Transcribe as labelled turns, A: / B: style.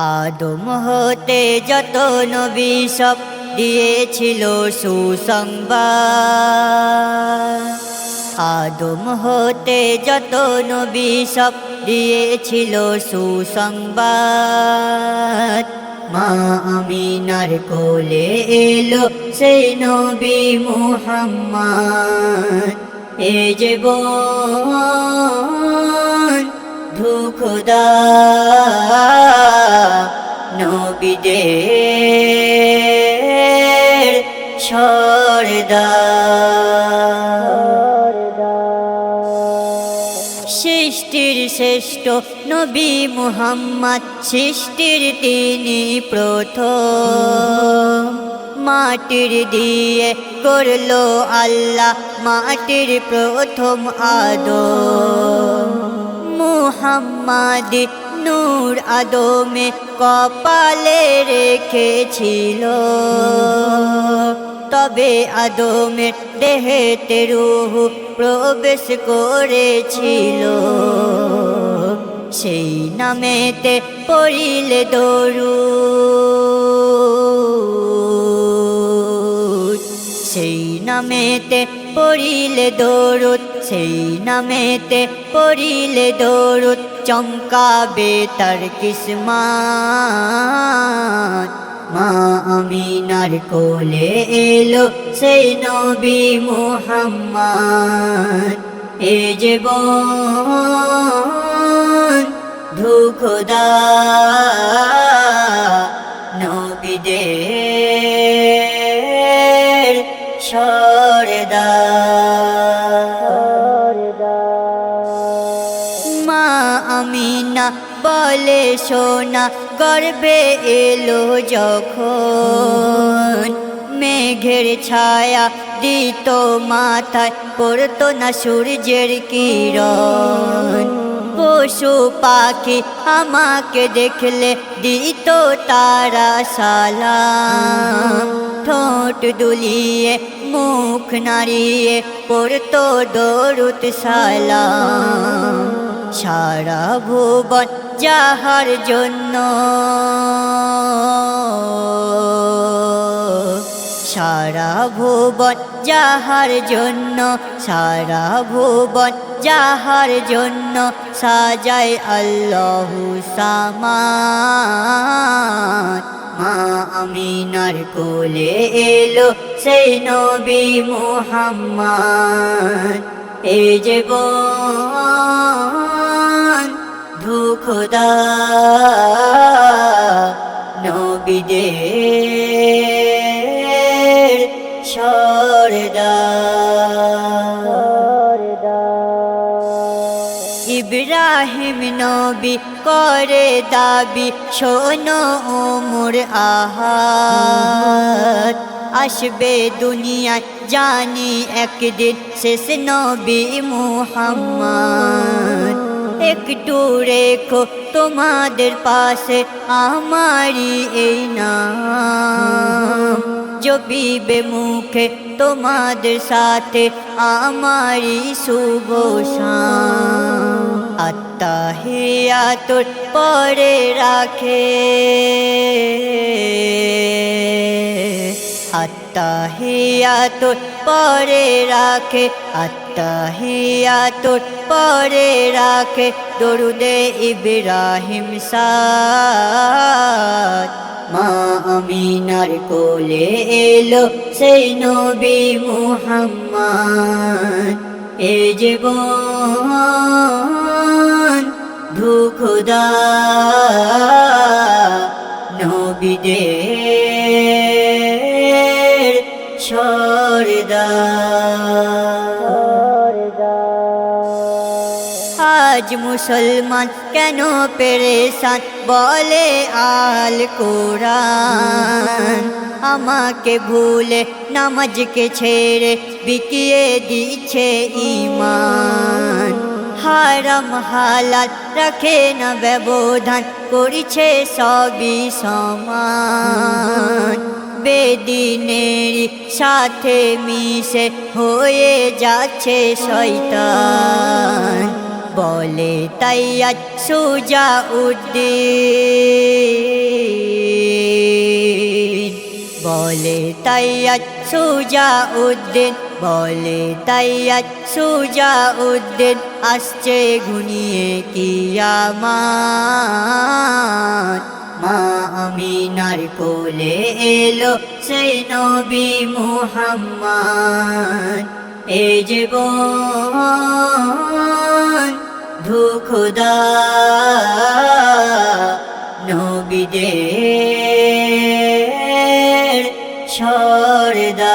A: আদম হতে যত নবী সব দিয়েছিল সুসংবাদ। আদম হতে যত নবী সব দিয়েছিল সুসংবাদ। মা আমিনার কোলে এলো সেই নবী মুহাম্মদ। এ জীবন ধুখদা নবীদের সরদার। সৃষ্টির শ্রেষ্ঠ নবী মুহাম্মদ, সৃষ্টির তিনি প্রথম। মাটির দিয়ে করলো আল্লাহ মাটির প্রথম আদম। মুহাম্মদ নূর আদমে কপালে রেখেছিল, তবে আদমের দেহেতে রূহ প্রবেশ করেছিল। সেই নামেতে পড়িলে দরুদ, সেই নামেতে পড়িলে দরুদ, সেই নামেতে পড়িলে দরুদ, চমকাবে তার কিসমত। মা আমিনার কোলে এলো সেই নবী মুহাম্মদ। এ জীবন ধুখদা নবীদের সরদার। মা আমিনা বলে সোনা গর্ভে এলো যখন, মেঘের ছায়া দিত মাথায়, পড়তো না সূর্যের কিরণ। পশু পাখি আমাকে দেখলে দিত তারা সালাম, ঠোঁট দুলিয়ে মুখ নাড়িয়ে পড়তো দরুদ সালাম। সারা ভুবন যাহার জন্য, সারা ভুবন যাহার জন্য, সারা ভুবন যাহার জন্য সাজায় আল্লাহু সামাত। মা আমিনার কোলে এলো সেই নবী মুহাম্মদ। এ জীবন ধুখদা নবীদের সরদার। ইব্রাহিম নবী করে দাবি, শোনো ওমর আহাদ। আসবে দুনিয়ায় জানি একদিন শেষ নবী মুহাম্মদ। একটু রেখো তোমাদের পাশে আমারি এই নাম, জপিবে মুখে তোমাদের সাথে আমারি শুভ শাম। আত্তাহিয়াতুর পরে রাখে, আত্তাহিয়াতুর পরে রাখে, আত্তাহিয়াতুর পরে রাখে দরুদে ইব্রাহিম সাদ। মা আমিনার কোলে এলো সেই নবী মুহাম্মদ। এ জীবন ধুখদা নবীদের সরদার। আজ মুসলমান কেন পেরেশান বলে আল কোরআন। আমাকে ভুলে নামাজকে ছেড়ে বিকিয়ে দিচ্ছে ঈমান। হারাম হালাল রাখে না ব্যবধান, করিছে সবই সমান। বেদিনেরই সাথে মিশে হয়ে যাচ্ছে শয়তান। বলে তাই আজ সুজা উদ্দিন, বলে তাইয়াজ সুজা উদ্দিন, বলে তাইয়াজ সুজা উদ্দিন, আসছে ঘুনিয়ে কিয়ামত। মা আমিনার কোলে এলো সেই নবী মুহাম্মদ। এ জীবন ধুখদা নবীদের সরদার।